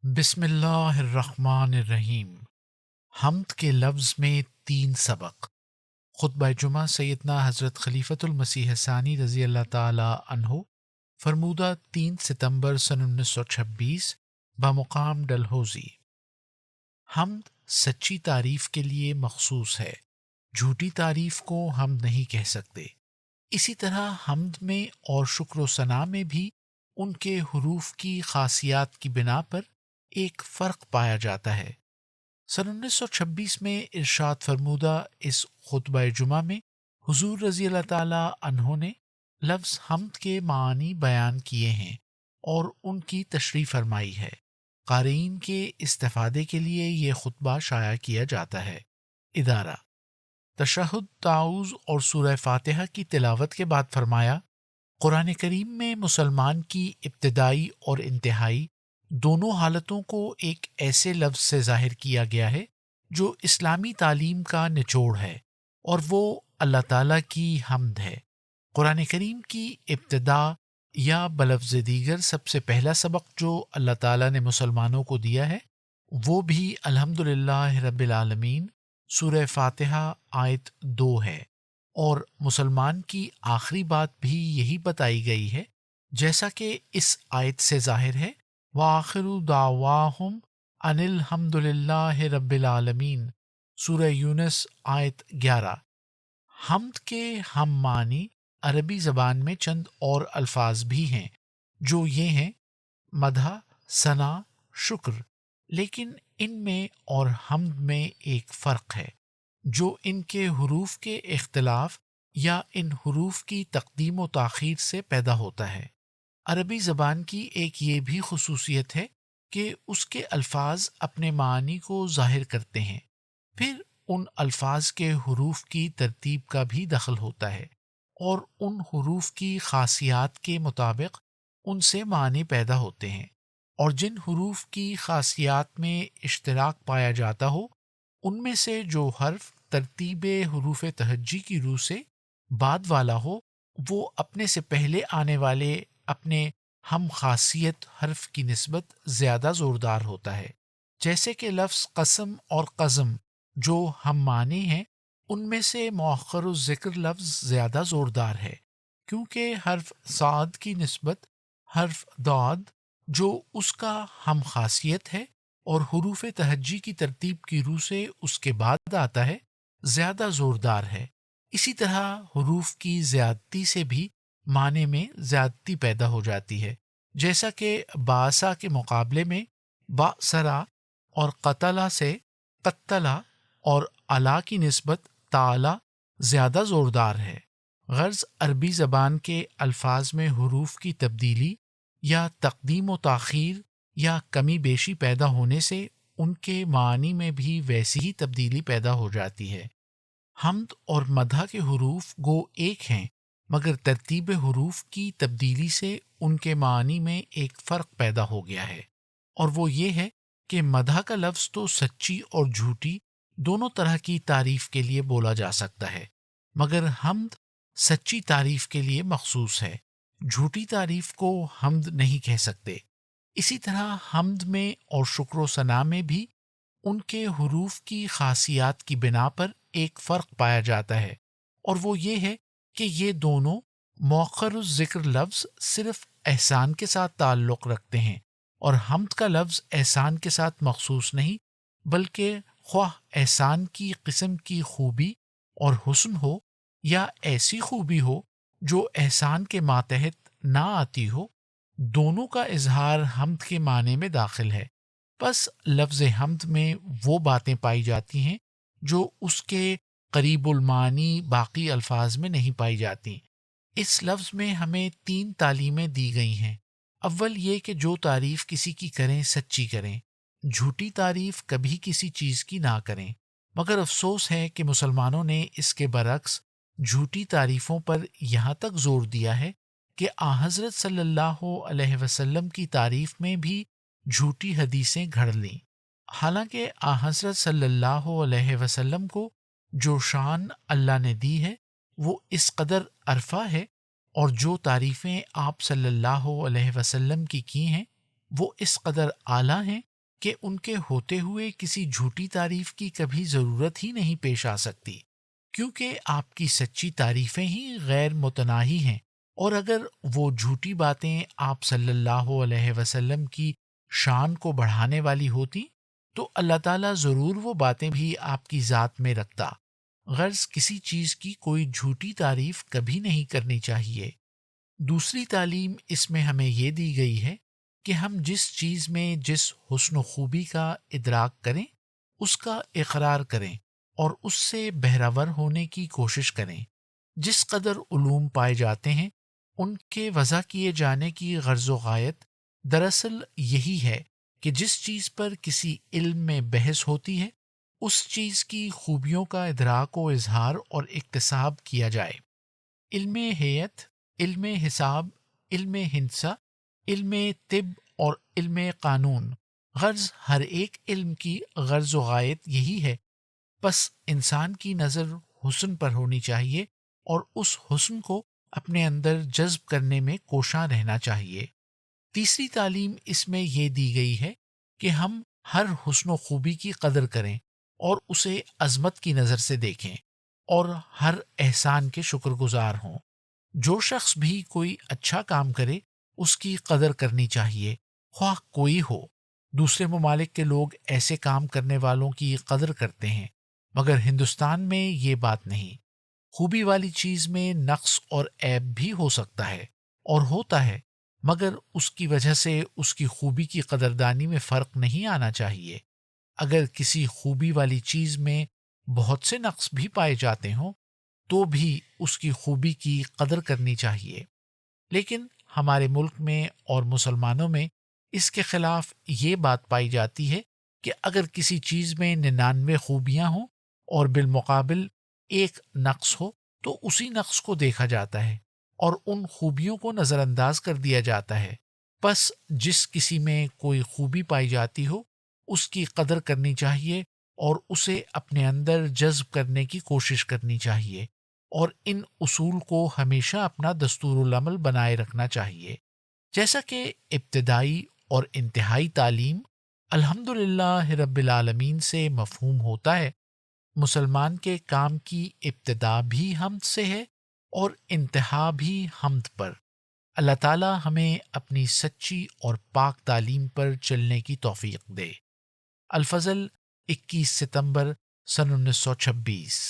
بسم اللہ الرحمن الرحیم۔ حمد کے لفظ میں تین سبق۔ خطبہ جمعہ سیدنا حضرت خلیفۃ المسیح ثانی رضی اللہ تعالی عنہ، فرمودہ 3 ستمبر سن 1926 بمقام ڈلہوزی۔ حمد سچی تعریف کے لیے مخصوص ہے، جھوٹی تعریف کو حمد نہیں کہہ سکتے۔ اسی طرح حمد میں اور شکر و ثنا میں بھی ان کے حروف کی خاصیات کی بنا پر ایک فرق پایا جاتا ہے۔ سن 1926 میں ارشاد فرمودہ اس خطبہ جمعہ میں حضور رضی اللہ تعالی عنہ نے لفظ حمد کے معنی بیان کیے ہیں اور ان کی تشریح فرمائی ہے۔ قارئین کے استفادے کے لیے یہ خطبہ شائع کیا جاتا ہے۔ ادارہ تشہد، تعوذ اور سورہ فاتحہ کی تلاوت کے بعد فرمایا، قرآن کریم میں مسلمان کی ابتدائی اور انتہائی دونوں حالتوں کو ایک ایسے لفظ سے ظاہر کیا گیا ہے جو اسلامی تعلیم کا نچوڑ ہے، اور وہ اللہ تعالیٰ کی حمد ہے۔ قرآن کریم کی ابتدا یا بلفظ دیگر سب سے پہلا سبق جو اللہ تعالیٰ نے مسلمانوں کو دیا ہے وہ بھی الحمدللہ رب العالمین سورہ فاتحہ آیت 2 ہے، اور مسلمان کی آخری بات بھی یہی بتائی گئی ہے جیسا کہ اس آیت سے ظاہر ہے، وآخر دعواہم ان الحمد للہ رب العالمین سورہ یونس آیت 11۔ حمد کے ہم معنی عربی زبان میں چند اور الفاظ بھی ہیں جو یہ ہیں مدح، ثنا، شکر، لیکن ان میں اور حمد میں ایک فرق ہے جو ان کے حروف کے اختلاف یا ان حروف کی تقدیم و تاخیر سے پیدا ہوتا ہے۔ عربی زبان کی ایک یہ بھی خصوصیت ہے کہ اس کے الفاظ اپنے معنی کو ظاہر کرتے ہیں، پھر ان الفاظ کے حروف کی ترتیب کا بھی دخل ہوتا ہے، اور ان حروف کی خاصیات کے مطابق ان سے معنی پیدا ہوتے ہیں، اور جن حروف کی خاصیات میں اشتراک پایا جاتا ہو ان میں سے جو حرف ترتیب حروف تہجی کی روح سے بعد والا ہو وہ اپنے سے پہلے آنے والے اپنے ہم خاصیت حرف کی نسبت زیادہ زوردار ہوتا ہے، جیسے کہ لفظ قسم اور قزم جو ہم معنی ہیں ان میں سے مؤخر الذکر لفظ زیادہ زوردار ہے، کیونکہ حرف صاد کی نسبت حرف ضاد جو اس کا ہم خاصیت ہے اور حروف تہجی کی ترتیب کی روح سے اس کے بعد آتا ہے، زیادہ زوردار ہے۔ اسی طرح حروف کی زیادتی سے بھی معنی میں زیادتی پیدا ہو جاتی ہے، جیسا کہ باسا کے مقابلے میں باسرا اور قتلا سے قتلا اور علا کی نسبت تعالی زیادہ زوردار ہے۔ غرض عربی زبان کے الفاظ میں حروف کی تبدیلی یا تقدیم و تاخیر یا کمی بیشی پیدا ہونے سے ان کے معنی میں بھی ویسی ہی تبدیلی پیدا ہو جاتی ہے۔ حمد اور مدح کے حروف گو ایک ہیں، مگر ترتیب حروف کی تبدیلی سے ان کے معنی میں ایک فرق پیدا ہو گیا ہے، اور وہ یہ ہے کہ مدح کا لفظ تو سچی اور جھوٹی دونوں طرح کی تعریف کے لیے بولا جا سکتا ہے، مگر حمد سچی تعریف کے لیے مخصوص ہے، جھوٹی تعریف کو حمد نہیں کہہ سکتے۔ اسی طرح حمد میں اور شکر و ثنا میں بھی ان کے حروف کی خاصیات کی بنا پر ایک فرق پایا جاتا ہے، اور وہ یہ ہے کہ یہ دونوں مؤخر الذکر لفظ صرف احسان کے ساتھ تعلق رکھتے ہیں، اور حمد کا لفظ احسان کے ساتھ مخصوص نہیں، بلکہ خواہ احسان کی قسم کی خوبی اور حسن ہو یا ایسی خوبی ہو جو احسان کے ماتحت نہ آتی ہو، دونوں کا اظہار حمد کے معنی میں داخل ہے۔ بس لفظ حمد میں وہ باتیں پائی جاتی ہیں جو اس کے قریب المعانی باقی الفاظ میں نہیں پائی جاتی۔ اس لفظ میں ہمیں 3 تعلیمیں دی گئی ہیں۔ اول یہ کہ جو تعریف کسی کی کریں سچی کریں، جھوٹی تعریف کبھی کسی چیز کی نہ کریں، مگر افسوس ہے کہ مسلمانوں نے اس کے برعکس جھوٹی تعریفوں پر یہاں تک زور دیا ہے کہ حضرت صلی اللہ علیہ وسلم کی تعریف میں بھی جھوٹی حدیثیں گھڑ لیں، حالانکہ حضرت صلی اللہ علیہ وسلم کو جو شان اللہ نے دی ہے وہ اس قدر عرفہ ہے، اور جو تعریفیں آپ صلی اللہ علیہ وسلم کی ہیں وہ اس قدر اعلیٰ ہیں کہ ان کے ہوتے ہوئے کسی جھوٹی تعریف کی کبھی ضرورت ہی نہیں پیش آ سکتی، کیونکہ آپ کی سچی تعریفیں ہی غیر متناہی ہیں، اور اگر وہ جھوٹی باتیں آپ صلی اللہ علیہ وسلم کی شان کو بڑھانے والی ہوتی تو اللہ تعالیٰ ضرور وہ باتیں بھی آپ کی ذات میں رکھتا۔ غرض کسی چیز کی کوئی جھوٹی تعریف کبھی نہیں کرنی چاہیے۔ دوسری تعلیم اس میں ہمیں یہ دی گئی ہے کہ ہم جس چیز میں جس حسن و خوبی کا ادراک کریں اس کا اقرار کریں اور اس سے بہرور ہونے کی کوشش کریں۔ جس قدر علوم پائے جاتے ہیں ان کے وضع کیے جانے کی غرض و غایت دراصل یہی ہے کہ جس چیز پر کسی علم میں بحث ہوتی ہے اس چیز کی خوبیوں کا ادراک و اظہار اور اکتساب کیا جائے۔ علم ہیئت، علم حساب، علم ہندسہ، علم طب اور علم قانون، غرض ہر ایک علم کی غرض و غایت یہی ہے، بس انسان کی نظر حسن پر ہونی چاہیے اور اس حسن کو اپنے اندر جذب کرنے میں کوشاں رہنا چاہیے۔ تیسری تعلیم اس میں یہ دی گئی ہے کہ ہم ہر حسن و خوبی کی قدر کریں اور اسے عظمت کی نظر سے دیکھیں اور ہر احسان کے شکر گزار ہوں۔ جو شخص بھی کوئی اچھا کام کرے اس کی قدر کرنی چاہیے، خواہ کوئی ہو۔ دوسرے ممالک کے لوگ ایسے کام کرنے والوں کی قدر کرتے ہیں، مگر ہندوستان میں یہ بات نہیں۔ خوبی والی چیز میں نقص اور عیب بھی ہو سکتا ہے اور ہوتا ہے، مگر اس کی وجہ سے اس کی خوبی کی قدردانی میں فرق نہیں آنا چاہیے۔ اگر کسی خوبی والی چیز میں بہت سے نقص بھی پائے جاتے ہوں تو بھی اس کی خوبی کی قدر کرنی چاہیے۔ لیکن ہمارے ملک میں اور مسلمانوں میں اس کے خلاف یہ بات پائی جاتی ہے کہ اگر کسی چیز میں 99 خوبیاں ہوں اور بالمقابل ایک نقص ہو تو اسی نقص کو دیکھا جاتا ہے اور ان خوبیوں کو نظر انداز کر دیا جاتا ہے۔ پس جس کسی میں کوئی خوبی پائی جاتی ہو اس کی قدر کرنی چاہیے اور اسے اپنے اندر جذب کرنے کی کوشش کرنی چاہیے، اور ان اصول کو ہمیشہ اپنا دستور العمل بنائے رکھنا چاہیے۔ جیسا کہ ابتدائی اور انتہائی تعلیم الحمدللہ رب العالمین سے مفہوم ہوتا ہے، مسلمان کے کام کی ابتدا بھی حمد سے ہے اور انتہا بھی حمد پر۔ اللہ تعالی ہمیں اپنی سچی اور پاک تعلیم پر چلنے کی توفیق دے۔ الفضل 21 ستمبر سن 1926۔